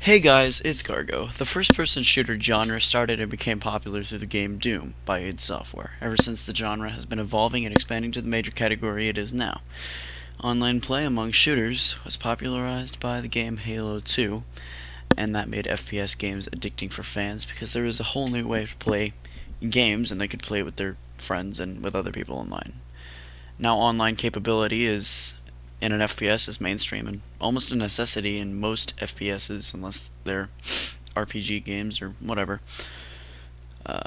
Hey guys, it's Cargo. The first-person shooter genre started and became popular through the game Doom by id Software. Ever since, the genre has been evolving and expanding to the major category it is now. Online play among shooters was popularized by the game Halo 2, and that made FPS games addicting for fans because there was a whole new way to play games and they could play with their friends and with other people online. Now online capability is in an FPS is mainstream and almost a necessity in most FPSs unless they're RPG games or whatever. Uh,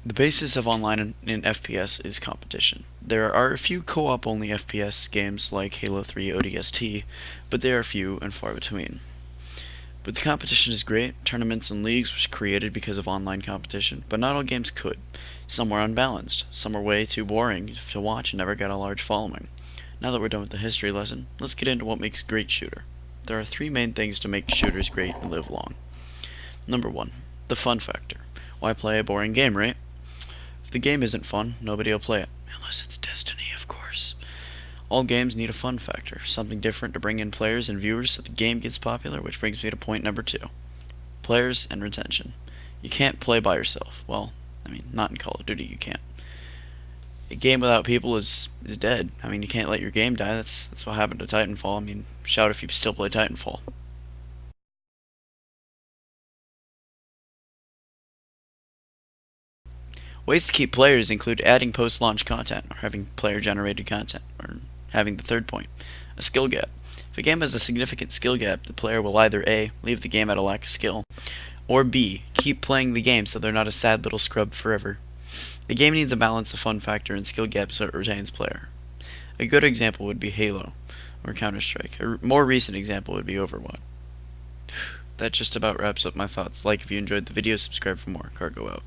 the basis of online in FPS is competition. There are a few co-op only FPS games like Halo 3 ODST, but they are few and far between. But the competition is great. Tournaments and leagues was created because of online competition, but not all games could. Some were unbalanced, some were way too boring to watch and never got a large following. Now that we're done with the history lesson, let's get into what makes a great shooter. There are three main things to make shooters great and live long. Number 1. The fun factor. Why play a boring game, right? If the game isn't fun, nobody will play it. Unless it's Destiny, of course. All games need a fun factor, something different to bring in players and viewers so the game gets popular, which brings me to point number 2. Players and retention. You can't play by yourself. Well, not in Call of Duty you can't. A game without people is dead. You can't let your game die. That's what happened to Titanfall. Shout if you still play Titanfall. Ways to keep players include adding post-launch content, or having player-generated content, or having the third point, a skill gap. If a game has a significant skill gap, the player will either A. leave the game at a lack of skill, or B. keep playing the game so they're not a sad little scrub forever. The game needs a balance of fun factor and skill gap so it retains player. A good example would be Halo, or Counter-Strike. A more recent example would be Overwatch. That just about wraps up my thoughts. Like if you enjoyed the video, subscribe for more. Cargo out.